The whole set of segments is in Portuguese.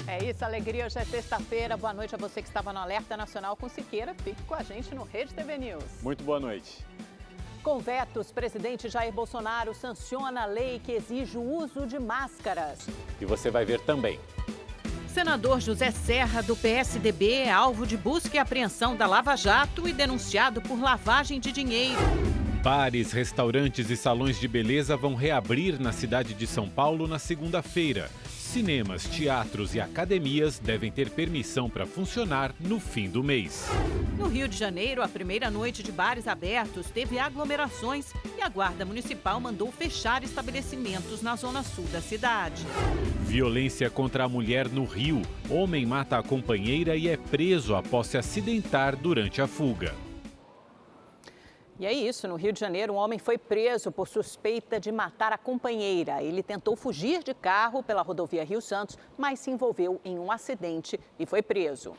É isso, alegria. Hoje é sexta-feira. Boa noite a você que estava no Alerta Nacional com Siqueira. Fique com a gente no Rede TV News. Muito boa noite. Com vetos, presidente Jair Bolsonaro sanciona a lei que exige o uso de máscaras. E você vai ver também. Senador José Serra, do PSDB, é alvo de busca e apreensão da Lava Jato e denunciado por lavagem de dinheiro. Bares, restaurantes e salões de beleza vão reabrir na cidade de São Paulo na segunda-feira. Cinemas, teatros e academias devem ter permissão para funcionar no fim do mês. No Rio de Janeiro, a primeira noite de bares abertos teve aglomerações e a Guarda Municipal mandou fechar estabelecimentos na zona sul da cidade. Violência contra a mulher no Rio. Homem mata a companheira e é preso após se acidentar durante a fuga. E é isso, no Rio de Janeiro, um homem foi preso por suspeita de matar a companheira. Ele tentou fugir de carro pela rodovia Rio Santos, mas se envolveu em um acidente e foi preso.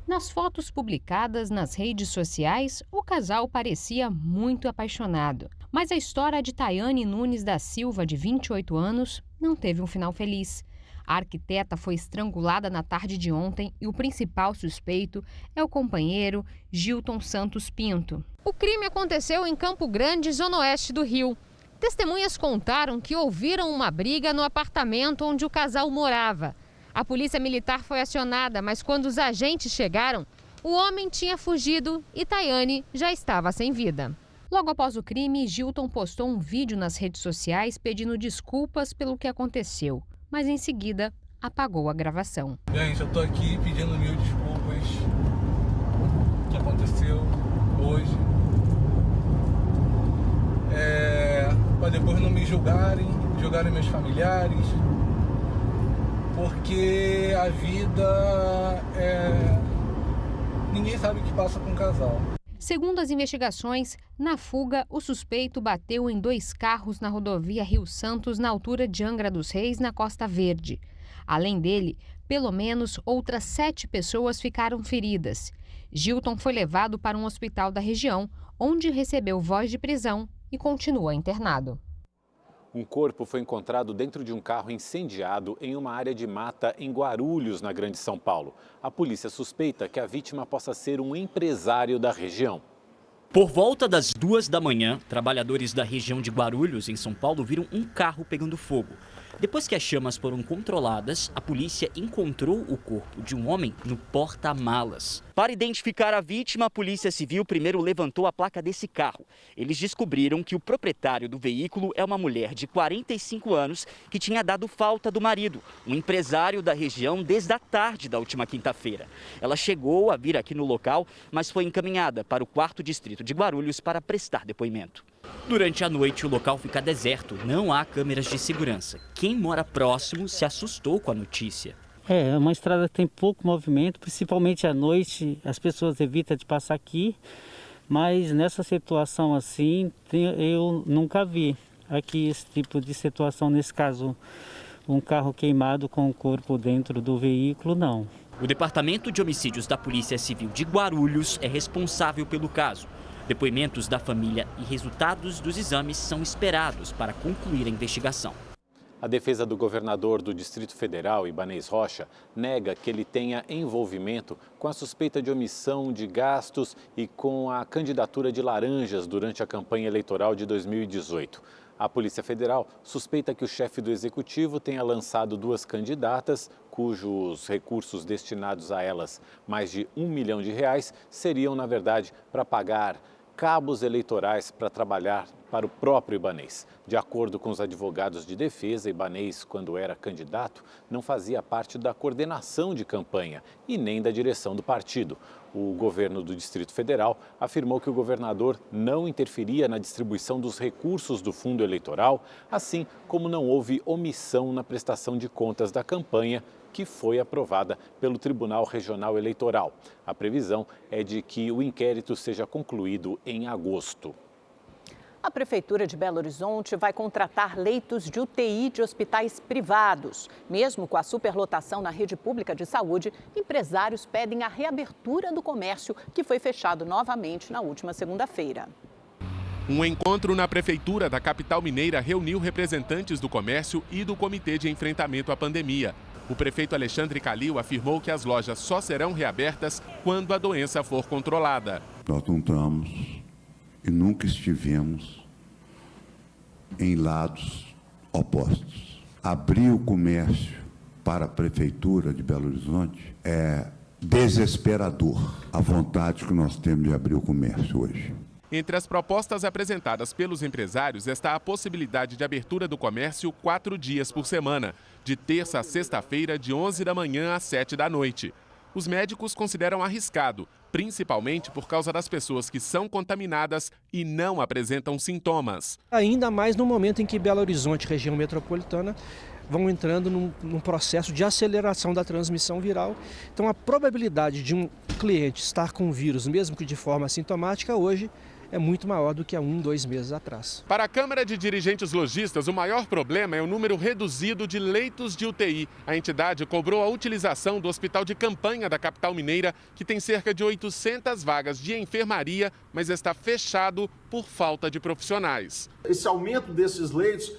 Nas fotos publicadas nas redes sociais, o casal parecia muito apaixonado. Mas a história de Tayane Nunes da Silva, de 28 anos, não teve um final feliz. A arquiteta foi estrangulada na tarde de ontem e o principal suspeito é o companheiro Gilton Santos Pinto. O crime aconteceu em Campo Grande, zona oeste do Rio. Testemunhas contaram que ouviram uma briga no apartamento onde o casal morava. A polícia militar foi acionada, mas quando os agentes chegaram, o homem tinha fugido e Tayane já estava sem vida. Logo após o crime, Gilton postou um vídeo nas redes sociais pedindo desculpas pelo que aconteceu, mas em seguida apagou a gravação. Gente, eu tô aqui pedindo 1000 desculpas o que aconteceu hoje. Para depois não me julgarem meus familiares, porque a vida ninguém sabe o que passa com um casal. Segundo as investigações, na fuga, o suspeito bateu em 2 carros na rodovia Rio Santos, na altura de Angra dos Reis, na Costa Verde. Além dele, pelo menos outras 7 pessoas ficaram feridas. Gilton foi levado para um hospital da região, onde recebeu voz de prisão e continua internado. Um corpo foi encontrado dentro de um carro incendiado em uma área de mata em Guarulhos, na Grande São Paulo. A polícia suspeita que a vítima possa ser um empresário da região. Por volta das 2 da manhã, trabalhadores da região de Guarulhos, em São Paulo, viram um carro pegando fogo. Depois que as chamas foram controladas, a polícia encontrou o corpo de um homem no porta-malas. Para identificar a vítima, a Polícia Civil primeiro levantou a placa desse carro. Eles descobriram que o proprietário do veículo é uma mulher de 45 anos que tinha dado falta do marido, um empresário da região, desde a tarde da última quinta-feira. Ela chegou a vir aqui no local, mas foi encaminhada para o 4º Distrito de Guarulhos para prestar depoimento. Durante a noite, o local fica deserto, não há câmeras de segurança. Quem mora próximo se assustou com a notícia. É uma estrada que tem pouco movimento, principalmente à noite, as pessoas evitam de passar aqui, mas nessa situação assim, eu nunca vi aqui esse tipo de situação, nesse caso, um carro queimado com o corpo dentro do veículo, não. O Departamento de Homicídios da Polícia Civil de Guarulhos é responsável pelo caso. Depoimentos da família e resultados dos exames são esperados para concluir a investigação. A defesa do governador do Distrito Federal, Ibanez Rocha, nega que ele tenha envolvimento com a suspeita de omissão de gastos e com a candidatura de laranjas durante a campanha eleitoral de 2018. A Polícia Federal suspeita que o chefe do executivo tenha lançado 2 candidatas, cujos recursos destinados a elas, mais de R$1 milhão, seriam, na verdade, para pagar cabos eleitorais para trabalhar para o próprio Ibanez. De acordo com os advogados de defesa, Ibanez, quando era candidato, não fazia parte da coordenação de campanha e nem da direção do partido. O governo do Distrito Federal afirmou que o governador não interferia na distribuição dos recursos do fundo eleitoral, assim como não houve omissão na prestação de contas da campanha, que foi aprovada pelo Tribunal Regional Eleitoral. A previsão é de que o inquérito seja concluído em agosto. A Prefeitura de Belo Horizonte vai contratar leitos de UTI de hospitais privados. Mesmo com a superlotação na rede pública de saúde, empresários pedem a reabertura do comércio, que foi fechado novamente na última segunda-feira. Um encontro na Prefeitura da capital mineira reuniu representantes do comércio e do Comitê de Enfrentamento à Pandemia. O prefeito Alexandre Calil afirmou que as lojas só serão reabertas quando a doença for controlada. Nós não estamos e nunca estivemos em lados opostos. Abrir o comércio para a Prefeitura de Belo Horizonte é desesperador a vontade que nós temos de abrir o comércio hoje. Entre as propostas apresentadas pelos empresários está a possibilidade de abertura do comércio 4 dias por semana, de terça a sexta-feira, de 11 da manhã às 7 da noite. Os médicos consideram arriscado, principalmente por causa das pessoas que são contaminadas e não apresentam sintomas. Ainda mais no momento em que Belo Horizonte, região metropolitana, vão entrando num processo de aceleração da transmissão viral. Então a probabilidade de um cliente estar com o vírus, mesmo que de forma assintomática, hoje é muito maior do que há 1-2 meses atrás. Para a Câmara de Dirigentes Lojistas, o maior problema é o número reduzido de leitos de UTI. A entidade cobrou a utilização do hospital de campanha da capital mineira, que tem cerca de 800 vagas de enfermaria, mas está fechado por falta de profissionais. Esse aumento desses leitos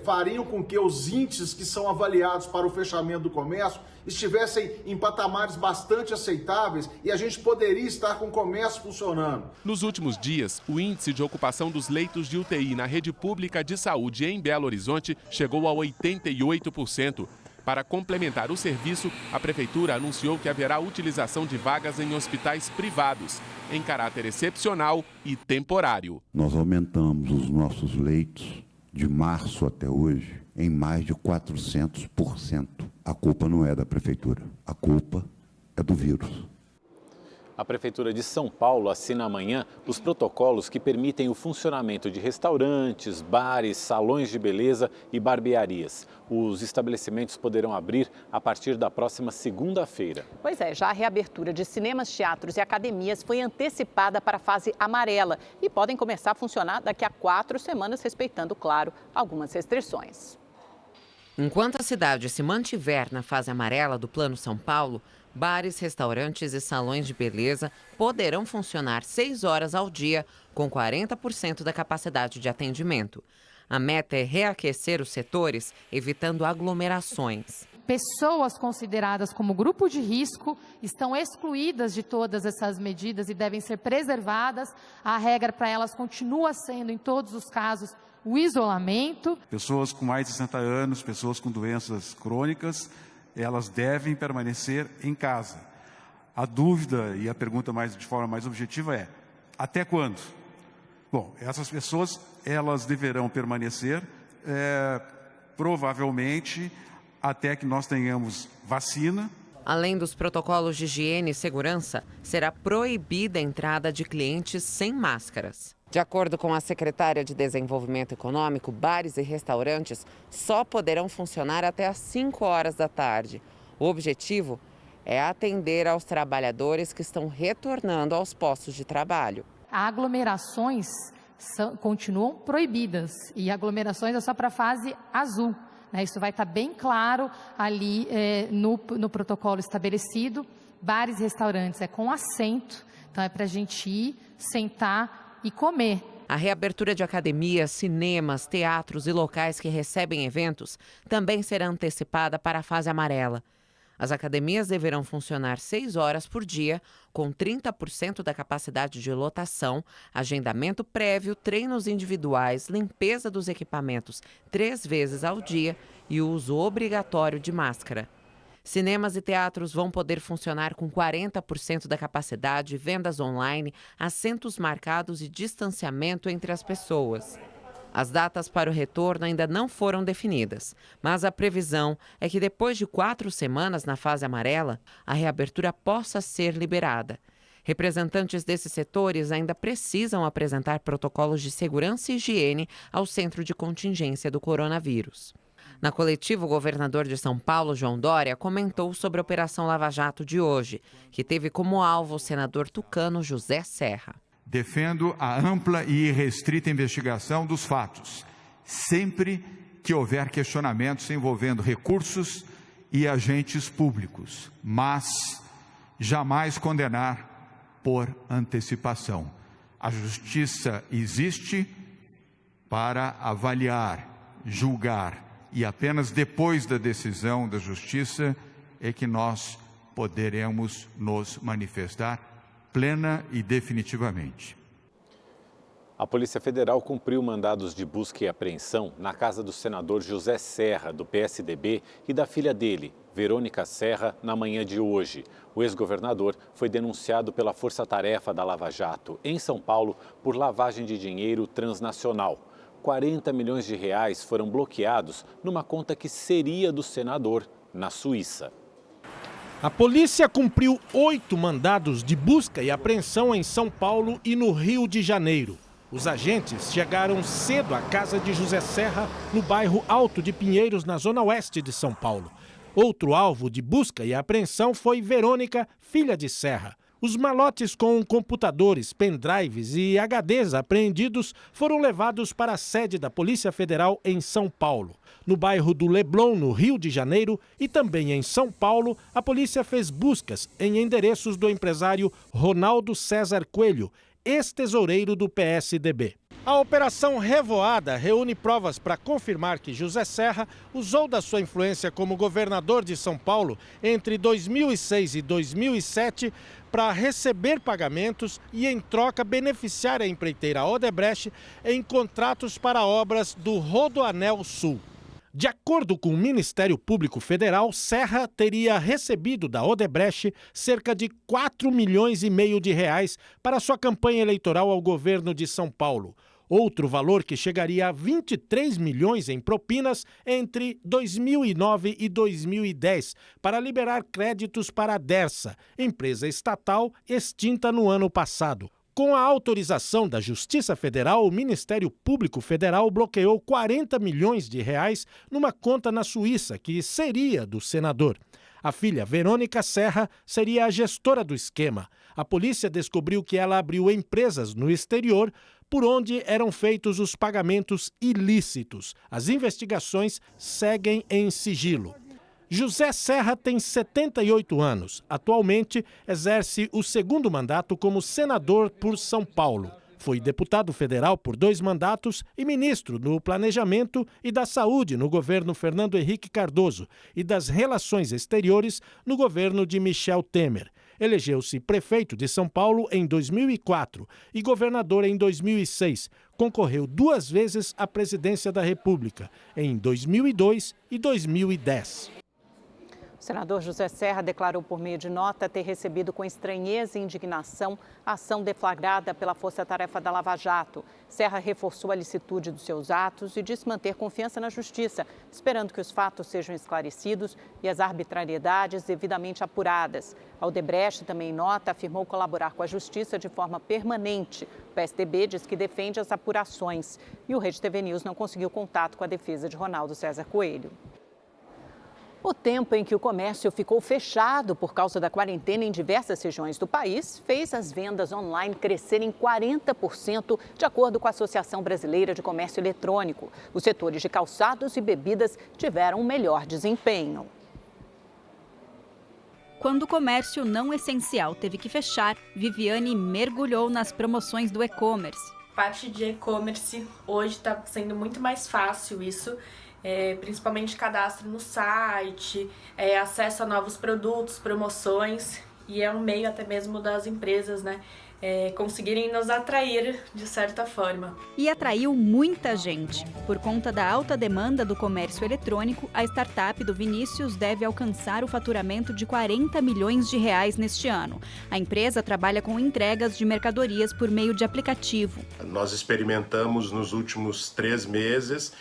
fariam com que os índices que são avaliados para o fechamento do comércio estivessem em patamares bastante aceitáveis e a gente poderia estar com o comércio funcionando. Nos últimos dias, o índice de ocupação dos leitos de UTI na rede pública de saúde em Belo Horizonte chegou a 88%. Para complementar o serviço, a Prefeitura anunciou que haverá utilização de vagas em hospitais privados, em caráter excepcional e temporário. Nós aumentamos os nossos leitos de março até hoje em mais de 400%. A culpa não é da Prefeitura, a culpa é do vírus. A Prefeitura de São Paulo assina amanhã os protocolos que permitem o funcionamento de restaurantes, bares, salões de beleza e barbearias. Os estabelecimentos poderão abrir a partir da próxima segunda-feira. Pois é, já a reabertura de cinemas, teatros e academias foi antecipada para a fase amarela e podem começar a funcionar daqui a 4 semanas, respeitando, claro, algumas restrições. Enquanto a cidade se mantiver na fase amarela do Plano São Paulo, bares, restaurantes e salões de beleza poderão funcionar 6 horas ao dia, com 40% da capacidade de atendimento. A meta é reaquecer os setores, evitando aglomerações. Pessoas consideradas como grupo de risco estão excluídas de todas essas medidas e devem ser preservadas. A regra para elas continua sendo, em todos os casos, o isolamento. Pessoas com mais de 60 anos, pessoas com doenças crônicas, elas devem permanecer em casa. A dúvida e a pergunta de forma mais objetiva é: até quando? Bom, essas pessoas, elas deverão permanecer provavelmente até que nós tenhamos vacina. Além dos protocolos de higiene e segurança, será proibida a entrada de clientes sem máscaras. De acordo com a secretária de Desenvolvimento Econômico, bares e restaurantes só poderão funcionar até às 5 horas da tarde. O objetivo é atender aos trabalhadores que estão retornando aos postos de trabalho. Aglomerações continuam proibidas e aglomerações é só para a fase azul. Isso vai estar bem claro ali no protocolo estabelecido. Bares e restaurantes é com assento, então é para a gente ir, sentar e comer. A reabertura de academias, cinemas, teatros e locais que recebem eventos também será antecipada para a fase amarela. As academias deverão funcionar 6 horas por dia, com 30% da capacidade de lotação, agendamento prévio, treinos individuais, limpeza dos equipamentos 3 vezes ao dia e o uso obrigatório de máscara. Cinemas e teatros vão poder funcionar com 40% da capacidade, vendas online, assentos marcados e distanciamento entre as pessoas. As datas para o retorno ainda não foram definidas, mas a previsão é que depois de 4 semanas na fase amarela, a reabertura possa ser liberada. Representantes desses setores ainda precisam apresentar protocolos de segurança e higiene ao Centro de Contingência do Coronavírus. Na coletiva, o governador de São Paulo, João Dória, comentou sobre a Operação Lava Jato de hoje, que teve como alvo o senador tucano José Serra. Defendo a ampla e irrestrita investigação dos fatos, sempre que houver questionamentos envolvendo recursos e agentes públicos, mas jamais condenar por antecipação. A justiça existe para avaliar, julgar e apenas depois da decisão da Justiça é que nós poderemos nos manifestar plena e definitivamente. A Polícia Federal cumpriu mandados de busca e apreensão na casa do senador José Serra, do PSDB, e da filha dele, Verônica Serra, na manhã de hoje. O ex-governador foi denunciado pela Força Tarefa da Lava Jato, em São Paulo, por lavagem de dinheiro transnacional. 40 milhões de reais foram bloqueados numa conta que seria do senador, na Suíça. A polícia cumpriu 8 mandados de busca e apreensão em São Paulo e no Rio de Janeiro. Os agentes chegaram cedo à casa de José Serra, no bairro Alto de Pinheiros, na zona oeste de São Paulo. Outro alvo de busca e apreensão foi Verônica, filha de Serra. Os malotes com computadores, pendrives e HDs apreendidos foram levados para a sede da Polícia Federal em São Paulo. No bairro do Leblon, no Rio de Janeiro, e também em São Paulo, a polícia fez buscas em endereços do empresário Ronaldo César Coelho, ex-tesoureiro do PSDB. A Operação Revoada reúne provas para confirmar que José Serra usou da sua influência como governador de São Paulo entre 2006 e 2007 para receber pagamentos e, em troca, beneficiar a empreiteira Odebrecht em contratos para obras do Rodoanel Sul. De acordo com o Ministério Público Federal, Serra teria recebido da Odebrecht cerca de 4,5 milhões de reais para sua campanha eleitoral ao governo de São Paulo. Outro valor que chegaria a 23 milhões em propinas entre 2009 e 2010, para liberar créditos para a Dersa, empresa estatal extinta no ano passado. Com a autorização da Justiça Federal, o Ministério Público Federal bloqueou 40 milhões de reais numa conta na Suíça, que seria do senador. A filha Verônica Serra seria a gestora do esquema. A polícia descobriu que ela abriu empresas no exterior por onde eram feitos os pagamentos ilícitos. As investigações seguem em sigilo. José Serra tem 78 anos. Atualmente, exerce o segundo mandato como senador por São Paulo. Foi deputado federal por 2 mandatos e ministro do Planejamento e da Saúde no governo Fernando Henrique Cardoso e das Relações Exteriores no governo de Michel Temer. Elegeu-se prefeito de São Paulo em 2004 e governador em 2006. Concorreu 2 vezes à presidência da República, em 2002 e 2010. O senador José Serra declarou por meio de nota ter recebido com estranheza e indignação a ação deflagrada pela Força Tarefa da Lava Jato. Serra reforçou a licitude dos seus atos e disse manter confiança na Justiça, esperando que os fatos sejam esclarecidos e as arbitrariedades devidamente apuradas. A Odebrecht, também em nota, afirmou colaborar com a Justiça de forma permanente. O PSDB diz que defende as apurações e o Rede TV News não conseguiu contato com a defesa de Ronaldo César Coelho. O tempo em que o comércio ficou fechado por causa da quarentena em diversas regiões do país fez as vendas online crescerem 40%, de acordo com a Associação Brasileira de Comércio Eletrônico. Os setores de calçados e bebidas tiveram um melhor desempenho. Quando o comércio não essencial teve que fechar, Viviane mergulhou nas promoções do e-commerce. Parte de e-commerce hoje está sendo muito mais fácil isso. Principalmente cadastro no site, acesso a novos produtos, promoções, e é um meio até mesmo das empresas, conseguirem nos atrair de certa forma. E atraiu muita gente. Por conta da alta demanda do comércio eletrônico, a startup do Vinícius deve alcançar o faturamento de 40 milhões de reais neste ano. A empresa trabalha com entregas de mercadorias por meio de aplicativo. Nós experimentamos nos últimos 3 meses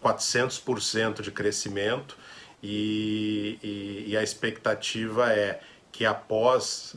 400% de crescimento e a expectativa é que após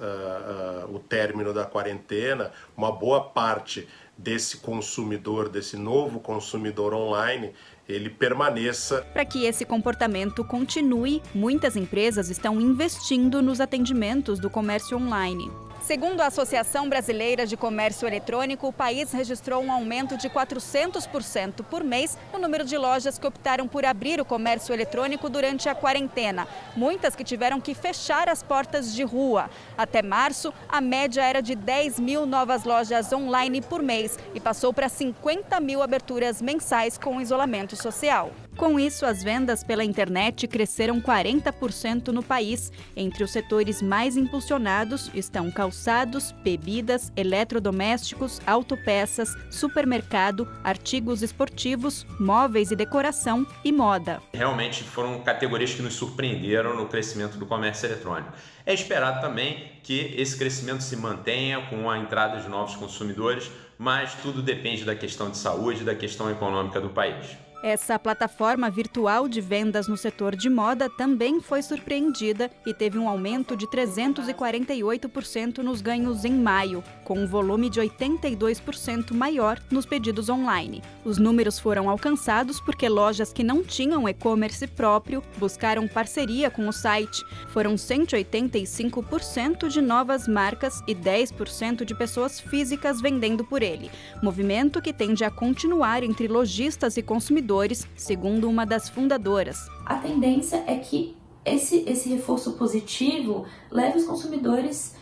o término da quarentena, uma boa parte desse consumidor, desse novo consumidor online, ele permaneça. Para que esse comportamento continue, muitas empresas estão investindo nos atendimentos do comércio online. Segundo a Associação Brasileira de Comércio Eletrônico, o país registrou um aumento de 400% por mês no número de lojas que optaram por abrir o comércio eletrônico durante a quarentena. Muitas que tiveram que fechar as portas de rua. Até março, a média era de 10 mil novas lojas online por mês e passou para 50 mil aberturas mensais com o isolamento social. Com isso, as vendas pela internet cresceram 40% no país. Entre os setores mais impulsionados estão calçados, bebidas, eletrodomésticos, autopeças, supermercado, artigos esportivos, móveis e decoração e moda. Realmente foram categorias que nos surpreenderam no crescimento do comércio eletrônico. É esperado também que esse crescimento se mantenha com a entrada de novos consumidores, mas tudo depende da questão de saúde e da questão econômica do país. Essa plataforma virtual de vendas no setor de moda também foi surpreendida e teve um aumento de 348% nos ganhos em maio, com um volume de 82% maior nos pedidos online. Os números foram alcançados porque lojas que não tinham e-commerce próprio buscaram parceria com o site. Foram 185% de novas marcas e 10% de pessoas físicas vendendo por ele. Movimento que tende a continuar entre lojistas e consumidores, segundo uma das fundadoras. A tendência é que esse reforço positivo leve os consumidores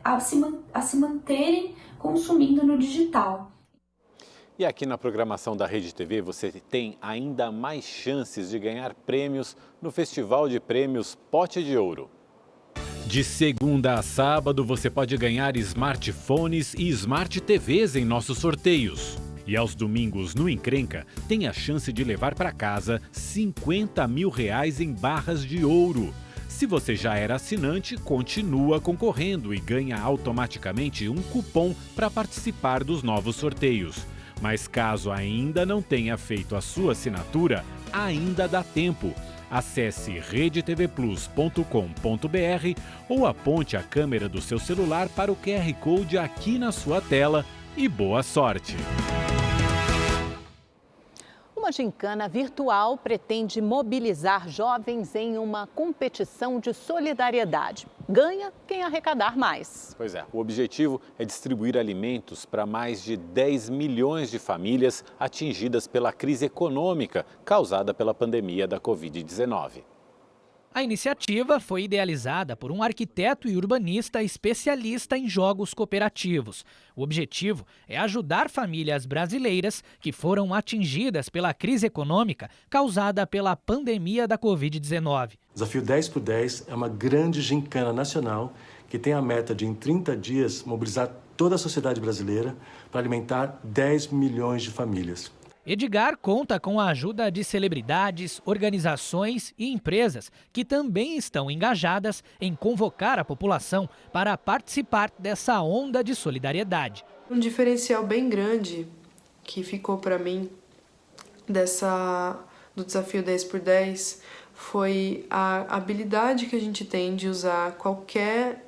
a se manterem consumindo no digital. E aqui na programação da Rede TV você tem ainda mais chances de ganhar prêmios no Festival de Prêmios Pote de Ouro. De segunda a sábado você pode ganhar smartphones e smart TVs em nossos sorteios. E aos domingos no Encrenca, tem a chance de levar para casa R$50 mil em barras de ouro. Se você já era assinante, continua concorrendo e ganha automaticamente um cupom para participar dos novos sorteios. Mas caso ainda não tenha feito a sua assinatura, ainda dá tempo. Acesse redetvplus.com.br ou aponte a câmera do seu celular para o QR Code aqui na sua tela e boa sorte! Uma gincana virtual pretende mobilizar jovens em uma competição de solidariedade. Ganha quem arrecadar mais. Pois é, o objetivo é distribuir alimentos para mais de 10 milhões de famílias atingidas pela crise econômica causada pela pandemia da Covid-19. A iniciativa foi idealizada por um arquiteto e urbanista especialista em jogos cooperativos. O objetivo é ajudar famílias brasileiras que foram atingidas pela crise econômica causada pela pandemia da Covid-19. O Desafio 10x10 é uma grande gincana nacional que tem a meta de, em 30 dias, mobilizar toda a sociedade brasileira para alimentar 10 milhões de famílias. Edgar conta com a ajuda de celebridades, organizações e empresas que também estão engajadas em convocar a população para participar dessa onda de solidariedade. Um diferencial bem grande que ficou para mim do desafio 10x10 foi a habilidade que a gente tem de usar qualquer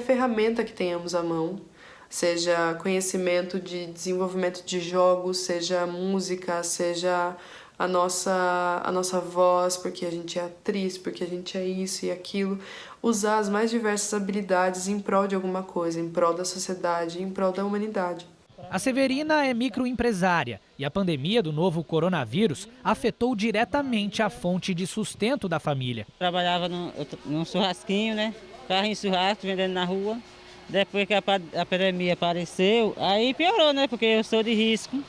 ferramenta que tenhamos à mão. Seja conhecimento de desenvolvimento de jogos, seja música, seja a nossa voz, porque a gente é atriz, porque a gente é isso e aquilo. Usar as mais diversas habilidades em prol de alguma coisa, em prol da sociedade, em prol da humanidade. A Severina é microempresária e a pandemia do novo coronavírus afetou diretamente a fonte de sustento da família. Trabalhava num churrasquinho, né? Carrinho de churrasco, vendendo na rua. Depois que a pandemia apareceu, aí piorou, né? Porque eu sou de risco.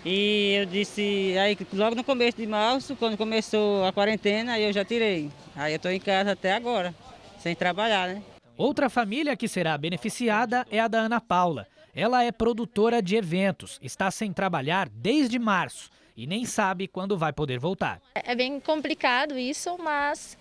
E eu disse, aí logo no começo de março, quando começou a quarentena, eu já tirei. Aí eu estou em casa até agora, sem trabalhar, né? Outra família que será beneficiada é a da Ana Paula. Ela é produtora de eventos, está sem trabalhar desde março e nem sabe quando vai poder voltar. É bem complicado isso, mas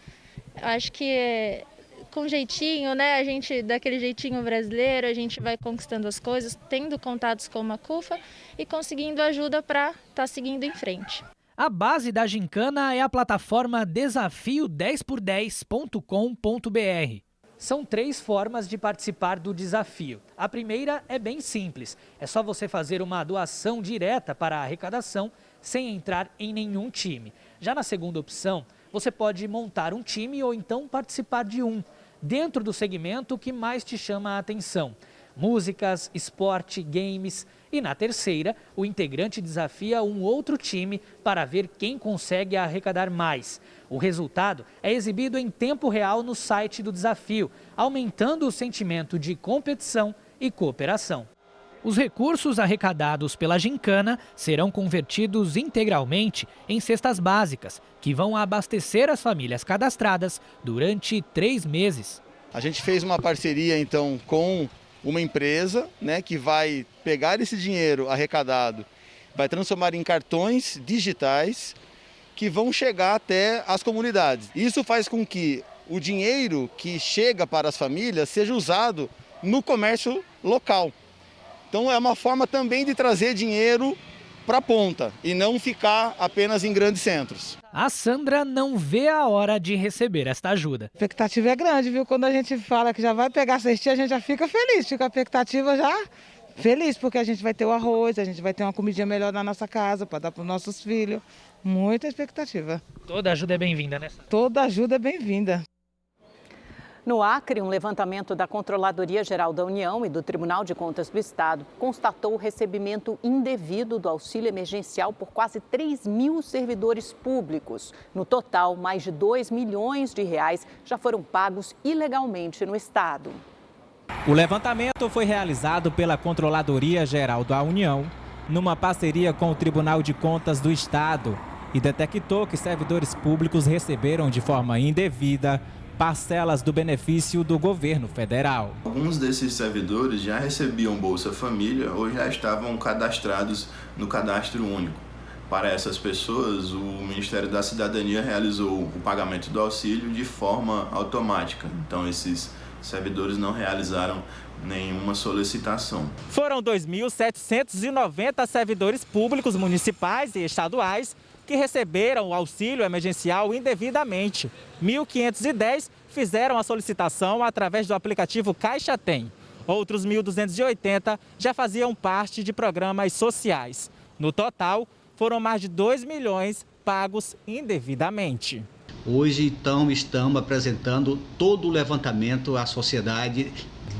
acho que com jeitinho, né? A gente, daquele jeitinho brasileiro, a gente vai conquistando as coisas, tendo contatos com a CUFA e conseguindo ajuda para estar seguindo em frente. A base da gincana é a plataforma desafio10por10.com.br. São 3 formas de participar do desafio. A primeira é bem simples, é só você fazer uma doação direta para a arrecadação sem entrar em nenhum time. Já na segunda opção, você pode montar um time ou então participar de um. dentro do segmento que mais te chama a atenção. Músicas, esporte, games. E na terceira, o integrante desafia um outro time para ver quem consegue arrecadar mais. O resultado é exibido em tempo real no site do desafio, aumentando o sentimento de competição e cooperação. Os recursos arrecadados pela gincana serão convertidos integralmente em cestas básicas, que vão abastecer as famílias cadastradas durante 3 meses. A gente fez uma parceria, então, com uma empresa, né, que vai pegar esse dinheiro arrecadado, vai transformar em cartões digitais que vão chegar até as comunidades. Isso faz com que o dinheiro que chega para as famílias seja usado no comércio local. Então é uma forma também de trazer dinheiro para a ponta e não ficar apenas em grandes centros. A Sandra não vê a hora de receber esta ajuda. A expectativa é grande, viu? Quando a gente fala que já vai pegar a cestinha, a gente já fica feliz, fica a expectativa já feliz, porque a gente vai ter o arroz, a gente vai ter uma comidinha melhor na nossa casa para dar para os nossos filhos. Muita expectativa. Toda ajuda é bem-vinda, né? Toda ajuda é bem-vinda. No Acre, um levantamento da Controladoria Geral da União e do Tribunal de Contas do Estado constatou o recebimento indevido do auxílio emergencial por quase 3 mil servidores públicos. No total, mais de 2 milhões de reais já foram pagos ilegalmente no Estado. O levantamento foi realizado pela Controladoria Geral da União, numa parceria com o Tribunal de Contas do Estado, e detectou que servidores públicos receberam de forma indevida parcelas do benefício do governo federal. Alguns desses servidores já recebiam Bolsa Família ou já estavam cadastrados no Cadastro Único. Para essas pessoas, o Ministério da Cidadania realizou o pagamento do auxílio de forma automática. Então, esses servidores não realizaram nenhuma solicitação. Foram 2.790 servidores públicos municipais e estaduais que receberam o auxílio emergencial indevidamente. 1.510 fizeram a solicitação através do aplicativo Caixa Tem. Outros 1.280 já faziam parte de programas sociais. No total, foram mais de 2 milhões pagos indevidamente. Hoje, então, estamos apresentando todo o levantamento à sociedade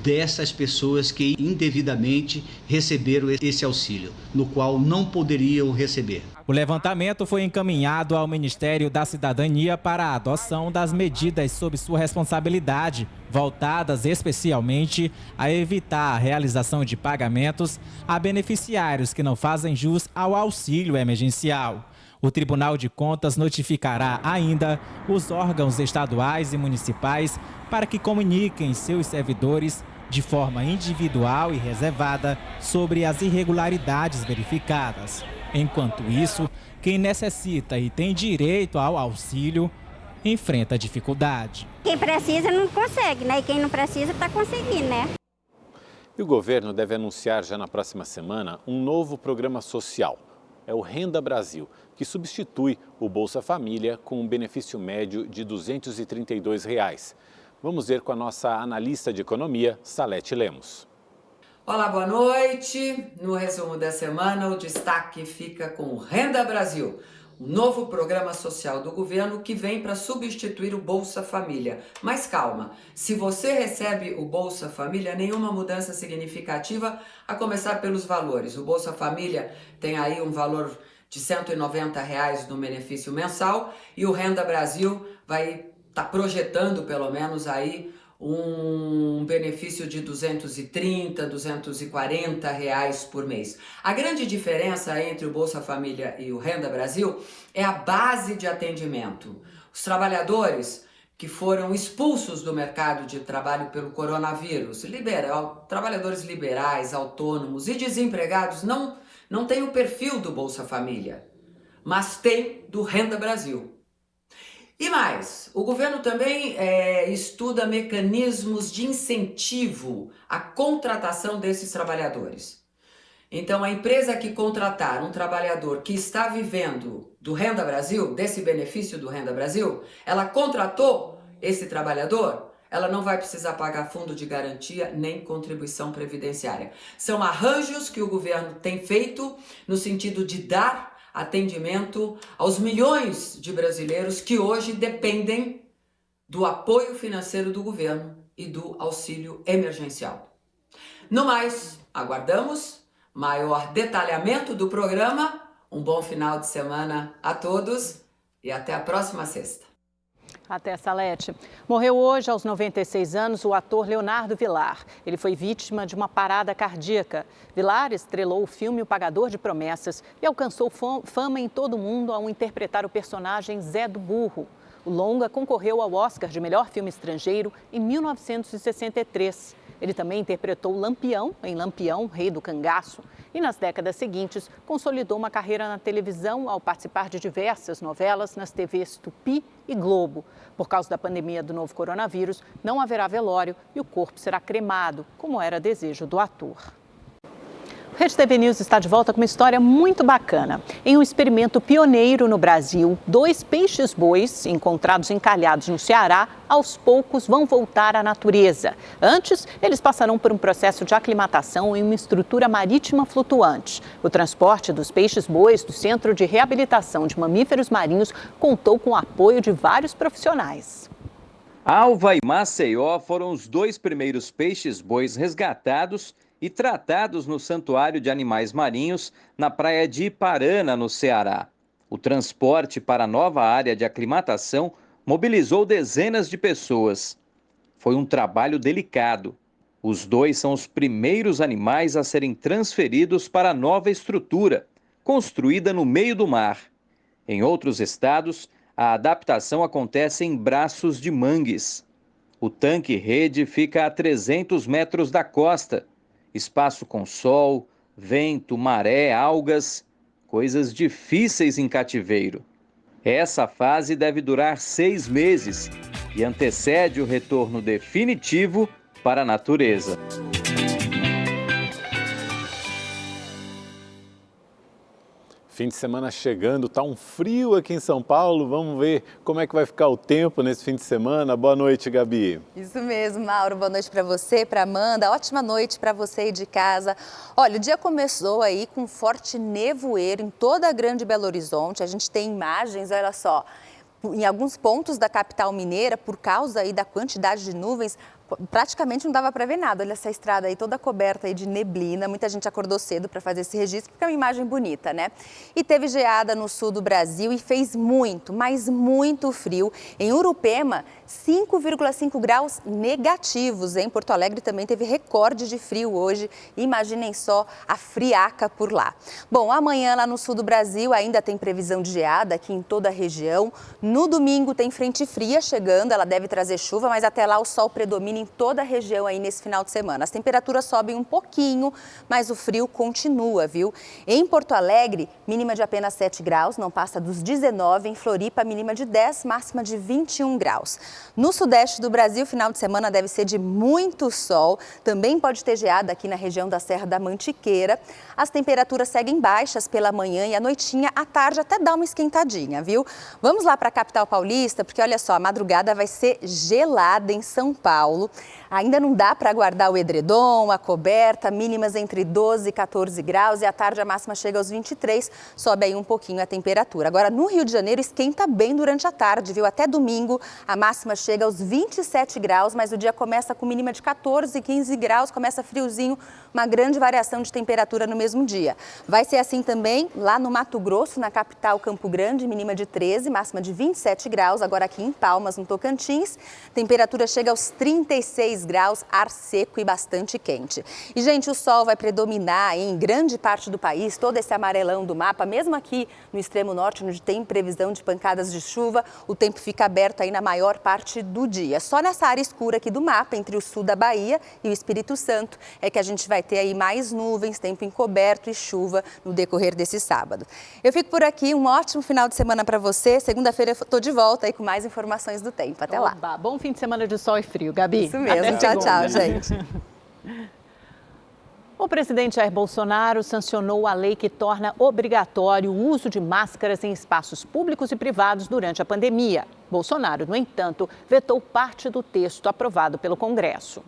dessas pessoas que indevidamente receberam esse auxílio, no qual não poderiam receber. O levantamento foi encaminhado ao Ministério da Cidadania para a adoção das medidas sob sua responsabilidade, voltadas especialmente a evitar a realização de pagamentos a beneficiários que não fazem jus ao auxílio emergencial. O Tribunal de Contas notificará ainda os órgãos estaduais e municipais para que comuniquem seus servidores de forma individual e reservada sobre as irregularidades verificadas. Enquanto isso, quem necessita e tem direito ao auxílio enfrenta dificuldade. Quem precisa não consegue, né? E quem não precisa está conseguindo, né? E o governo deve anunciar já na próxima semana um novo programa social. É o Renda Brasil, que substitui o Bolsa Família com um benefício médio de R$ 232. Vamos ver com a nossa analista de economia, Salete Lemos. Olá, boa noite. No resumo da semana, o destaque fica com o Renda Brasil, um novo programa social do governo que vem para substituir o Bolsa Família. Mas calma, se você recebe o Bolsa Família, nenhuma mudança significativa, a começar pelos valores. O Bolsa Família tem aí um valor de R$ 190 no benefício mensal e o Renda Brasil vai estar projetando pelo menos aí um benefício de R$ 230, R$ 240 por mês. A grande diferença entre o Bolsa Família e o Renda Brasil é a base de atendimento. Os trabalhadores que foram expulsos do mercado de trabalho pelo coronavírus, trabalhadores liberais, autônomos e desempregados não têm o perfil do Bolsa Família, mas tem do Renda Brasil. E mais, o governo também estuda mecanismos de incentivo à contratação desses trabalhadores. Então, a empresa que contratar um trabalhador que está vivendo do Renda Brasil, desse benefício do Renda Brasil, ela contratou esse trabalhador, ela não vai precisar pagar fundo de garantia nem contribuição previdenciária. São arranjos que o governo tem feito no sentido de dar atendimento aos milhões de brasileiros que hoje dependem do apoio financeiro do governo e do auxílio emergencial. No mais, aguardamos maior detalhamento do programa. Um bom final de semana a todos e até a próxima sexta. Até, Salete. Morreu hoje, aos 96 anos, o ator Leonardo Vilar. Ele foi vítima de uma parada cardíaca. Vilar estrelou o filme O Pagador de Promessas e alcançou fama em todo o mundo ao interpretar o personagem Zé do Burro. O longa concorreu ao Oscar de melhor filme estrangeiro em 1963. Ele também interpretou Lampião, em Lampião, Rei do Cangaço. E nas décadas seguintes, consolidou uma carreira na televisão ao participar de diversas novelas nas TVs Tupi e Globo. Por causa da pandemia do novo coronavírus, não haverá velório e o corpo será cremado, como era desejo do ator. O Rede TV News está de volta com uma história muito bacana. Em um experimento pioneiro no Brasil, 2 peixes-bois encontrados encalhados no Ceará, aos poucos vão voltar à natureza. Antes, eles passarão por um processo de aclimatação em uma estrutura marítima flutuante. O transporte dos peixes-bois do Centro de Reabilitação de Mamíferos Marinhos contou com o apoio de vários profissionais. Alva e Maceió foram os 2 primeiros peixes-bois resgatados e tratados no Santuário de Animais Marinhos, na praia de Iparana, no Ceará. O transporte para a nova área de aclimatação mobilizou dezenas de pessoas. Foi um trabalho delicado. Os 2 são os primeiros animais a serem transferidos para a nova estrutura, construída no meio do mar. Em outros estados, a adaptação acontece em Braços de Mangues. O tanque-rede fica a 300 metros da costa. Espaço com sol, vento, maré, algas, coisas difíceis em cativeiro. Essa fase deve durar 6 meses e antecede o retorno definitivo para a natureza. Fim de semana chegando, tá um frio aqui em São Paulo. Vamos ver como é que vai ficar o tempo nesse fim de semana. Boa noite, Gabi. Isso mesmo, Mauro. Boa noite para você, para Amanda. Ótima noite para você aí de casa. Olha, o dia começou aí com forte nevoeiro em toda a Grande Belo Horizonte. A gente tem imagens, olha só, em alguns pontos da capital mineira, por causa aí da quantidade de nuvens, praticamente não dava para ver nada. Olha essa estrada aí toda coberta aí de neblina. Muita gente acordou cedo para fazer esse registro, porque é uma imagem bonita, né? E teve geada no sul do Brasil e fez muito, mas muito frio. Em Urupema, 5,5 graus negativos. Em Porto Alegre também teve recorde de frio hoje. Imaginem só a friaca por lá. Bom, amanhã lá no sul do Brasil ainda tem previsão de geada aqui em toda a região. No domingo tem frente fria chegando, ela deve trazer chuva, mas até lá o sol predomina em toda a região aí nesse final de semana. As temperaturas sobem um pouquinho, mas o frio continua, viu? Em Porto Alegre, mínima de apenas 7 graus, não passa dos 19. Em Floripa, mínima de 10, máxima de 21 graus. No sudeste do Brasil, final de semana deve ser de muito sol. Também pode ter geada aqui na região da Serra da Mantiqueira. As temperaturas seguem baixas pela manhã e à noitinha, à tarde até dá uma esquentadinha, viu? Vamos lá para a capital paulista, porque olha só, a madrugada vai ser gelada em São Paulo. Ainda não dá para guardar o edredom, a coberta, mínimas entre 12 e 14 graus e à tarde a máxima chega aos 23, sobe aí um pouquinho a temperatura. Agora no Rio de Janeiro esquenta bem durante a tarde, viu? Até domingo a máxima chega aos 27 graus, mas o dia começa com mínima de 14, 15 graus, começa friozinho, uma grande variação de temperatura no mesmo dia. Vai ser assim também lá no Mato Grosso, na capital Campo Grande, mínima de 13, máxima de 27 graus, agora aqui em Palmas, no Tocantins, temperatura chega aos 36 graus, ar seco e bastante quente. E, gente, o sol vai predominar em grande parte do país, todo esse amarelão do mapa, mesmo aqui no extremo norte, onde tem previsão de pancadas de chuva, o tempo fica aberto aí na maior parte do dia. Só nessa área escura aqui do mapa, entre o sul da Bahia e o Espírito Santo, é que a gente vai ter aí mais nuvens, tempo encoberto e chuva no decorrer desse sábado. Eu fico por aqui, um ótimo final de semana para você. Segunda-feira eu estou de volta aí com mais informações do tempo. Até lá. Bom fim de semana de sol e frio, Gabi. Isso mesmo. Tchau, tchau, gente. O presidente Jair Bolsonaro sancionou a lei que torna obrigatório o uso de máscaras em espaços públicos e privados durante a pandemia. Bolsonaro, no entanto, vetou parte do texto aprovado pelo Congresso.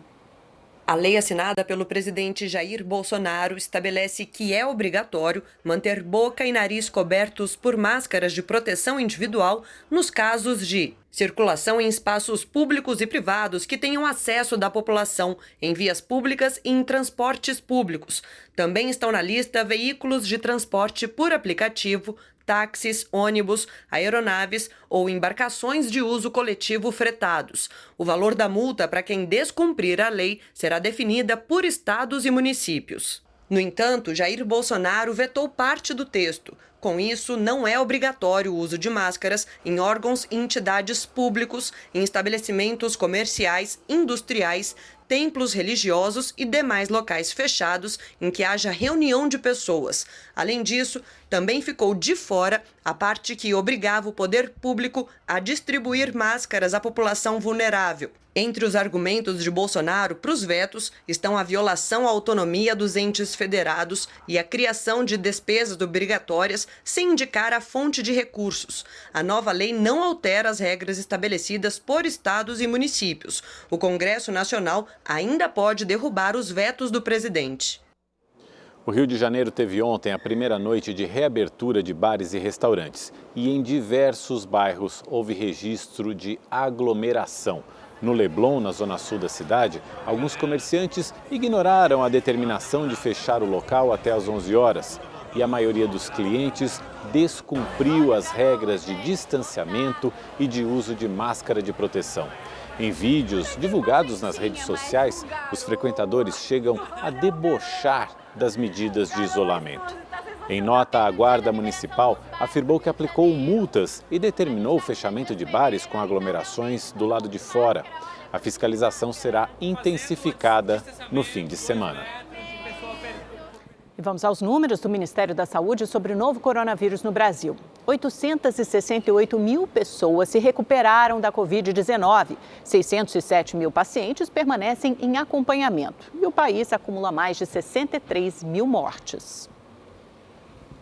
A lei assinada pelo presidente Jair Bolsonaro estabelece que é obrigatório manter boca e nariz cobertos por máscaras de proteção individual nos casos de circulação em espaços públicos e privados que tenham acesso da população, em vias públicas e em transportes públicos. Também estão na lista veículos de transporte por aplicativo, táxis, ônibus, aeronaves ou embarcações de uso coletivo fretados. O valor da multa para quem descumprir a lei será definida por estados e municípios. No entanto, Jair Bolsonaro vetou parte do texto. Com isso, não é obrigatório o uso de máscaras em órgãos e entidades públicos, em estabelecimentos comerciais, industriais, templos religiosos e demais locais fechados em que haja reunião de pessoas. Além disso, também ficou de fora a parte que obrigava o poder público a distribuir máscaras à população vulnerável. Entre os argumentos de Bolsonaro para os vetos estão a violação à autonomia dos entes federados e a criação de despesas obrigatórias sem indicar a fonte de recursos. A nova lei não altera as regras estabelecidas por estados e municípios. O Congresso Nacional ainda pode derrubar os vetos do presidente. O Rio de Janeiro teve ontem a primeira noite de reabertura de bares e restaurantes. E em diversos bairros houve registro de aglomeração. No Leblon, na zona sul da cidade, alguns comerciantes ignoraram a determinação de fechar o local até às 11 horas. E a maioria dos clientes descumpriu as regras de distanciamento e de uso de máscara de proteção. Em vídeos divulgados nas redes sociais, os frequentadores chegam a debochar das medidas de isolamento. Em nota, a Guarda Municipal afirmou que aplicou multas e determinou o fechamento de bares com aglomerações do lado de fora. A fiscalização será intensificada no fim de semana. E vamos aos números do Ministério da Saúde sobre o novo coronavírus no Brasil. 868 mil pessoas se recuperaram da Covid-19. 607 mil pacientes permanecem em acompanhamento. E o país acumula mais de 63 mil mortes.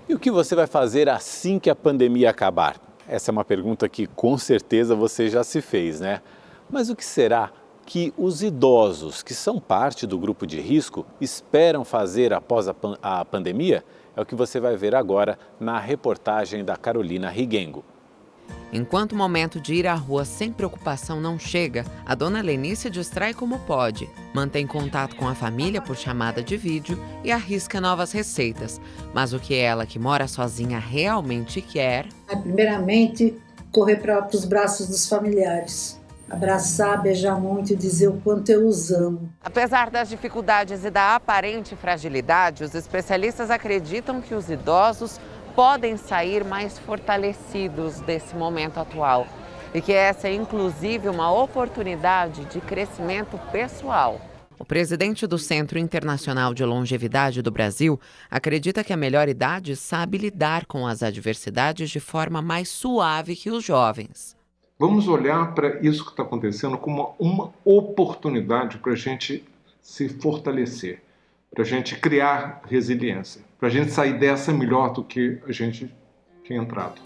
E o que você vai fazer assim que a pandemia acabar? Essa é uma pergunta que com certeza você já se fez, né? Mas o que será que os idosos, que são parte do grupo de risco, esperam fazer após a pandemia? É o que você vai ver agora na reportagem da Carolina Riguengo. Enquanto o momento de ir à rua sem preocupação não chega, a dona Leni se distrai como pode, mantém contato com a família por chamada de vídeo e arrisca novas receitas. Mas o que ela, que mora sozinha, realmente quer... Primeiramente, correr para os braços dos familiares. Abraçar, beijar muito e dizer o quanto eu os amo. Apesar das dificuldades e da aparente fragilidade, os especialistas acreditam que os idosos podem sair mais fortalecidos desse momento atual e que essa é inclusive uma oportunidade de crescimento pessoal. O presidente do Centro Internacional de Longevidade do Brasil acredita que a melhor idade sabe lidar com as adversidades de forma mais suave que os jovens. Vamos olhar para isso que está acontecendo como uma oportunidade para a gente se fortalecer, para a gente criar resiliência, para a gente sair dessa melhor do que a gente tinha entrado.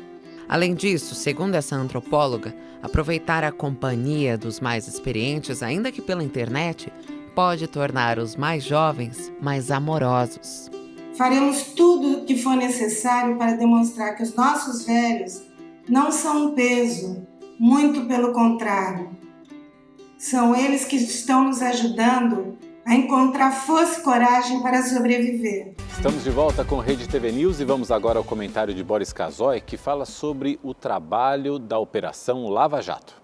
Além disso, segundo essa antropóloga, aproveitar a companhia dos mais experientes, ainda que pela internet, pode tornar os mais jovens mais amorosos. Faremos tudo o que for necessário para demonstrar que os nossos velhos não são um peso, muito pelo contrário. São eles que estão nos ajudando a encontrar força e coragem para sobreviver. Estamos de volta com Rede TV News e vamos agora ao comentário de Boris Casoy, que fala sobre o trabalho da Operação Lava Jato.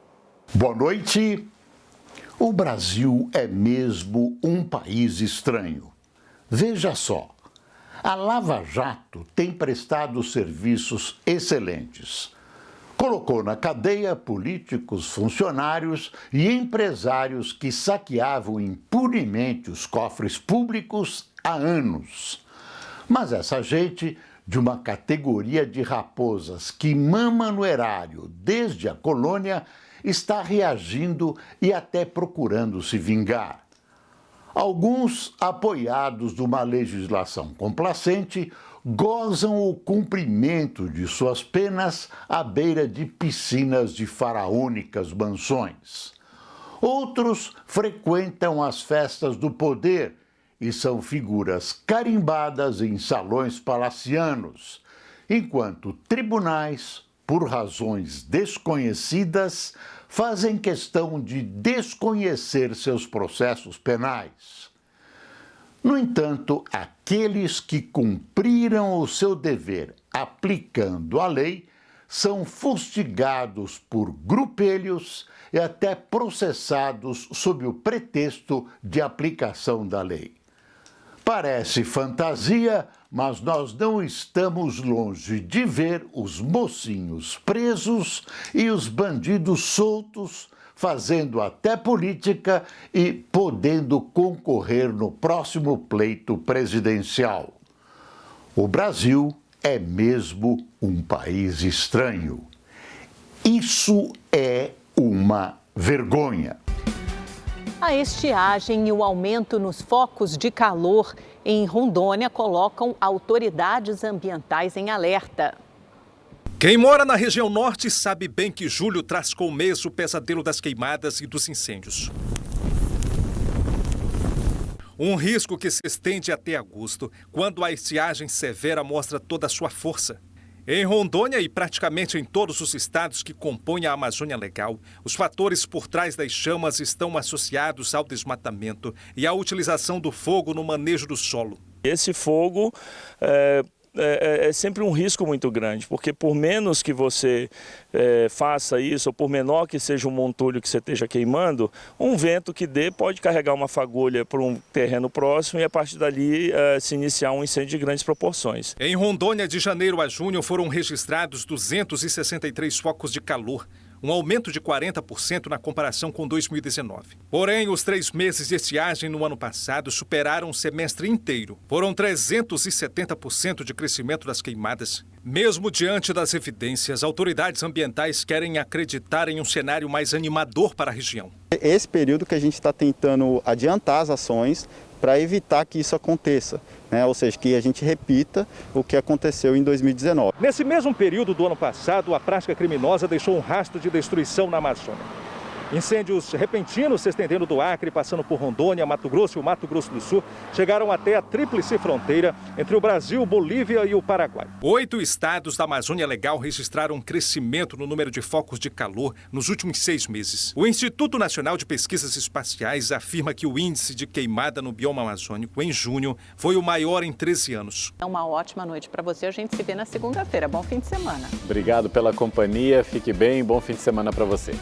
Boa noite. O Brasil é mesmo um país estranho. Veja só, a Lava Jato tem prestado serviços excelentes. Colocou na cadeia políticos, funcionários e empresários que saqueavam impunemente os cofres públicos há anos. Mas essa gente, de uma categoria de raposas que mama no erário desde a colônia, está reagindo e até procurando se vingar. Alguns, apoiados numa legislação complacente, gozam o cumprimento de suas penas à beira de piscinas de faraônicas mansões. Outros frequentam as festas do poder e são figuras carimbadas em salões palacianos, enquanto tribunais, por razões desconhecidas, fazem questão de desconhecer seus processos penais. No entanto, aqueles que cumpriram o seu dever aplicando a lei são fustigados por grupelhos e até processados sob o pretexto de aplicação da lei. Parece fantasia, mas nós não estamos longe de ver os mocinhos presos e os bandidos soltos, fazendo até política e podendo concorrer no próximo pleito presidencial. O Brasil é mesmo um país estranho. Isso é uma vergonha. A estiagem e o aumento nos focos de calor em Rondônia colocam autoridades ambientais em alerta. Quem mora na região norte sabe bem que julho traz com o mês o pesadelo das queimadas e dos incêndios. Um risco que se estende até agosto, quando a estiagem severa mostra toda a sua força. Em Rondônia e praticamente em todos os estados que compõem a Amazônia Legal, os fatores por trás das chamas estão associados ao desmatamento e à utilização do fogo no manejo do solo. Esse fogo é sempre um risco muito grande, porque por menos que você faça isso, ou por menor que seja o montulho que você esteja queimando, um vento que dê pode carregar uma fagulha para um terreno próximo e a partir dali se iniciar um incêndio de grandes proporções. Em Rondônia, de janeiro a junho, foram registrados 263 focos de calor, um aumento de 40% na comparação com 2019. Porém, os 3 meses de estiagem no ano passado superaram o semestre inteiro. Foram 370% de crescimento das queimadas. Mesmo diante das evidências, autoridades ambientais querem acreditar em um cenário mais animador para a região. Esse período que a gente está tentando adiantar as ações para evitar que isso aconteça, né? Ou seja, que a gente repita o que aconteceu em 2019. Nesse mesmo período do ano passado, a prática criminosa deixou um rastro de destruição na Amazônia. Incêndios repentinos se estendendo do Acre, passando por Rondônia, Mato Grosso e o Mato Grosso do Sul, chegaram até a tríplice fronteira entre o Brasil, Bolívia e o Paraguai. 8 estados da Amazônia Legal registraram um crescimento no número de focos de calor nos últimos 6 meses. O Instituto Nacional de Pesquisas Espaciais afirma que o índice de queimada no bioma amazônico em junho foi o maior em 13 anos. Uma ótima noite para você. A gente se vê na segunda-feira. Bom fim de semana. Obrigado pela companhia. Fique bem. Bom fim de semana para você.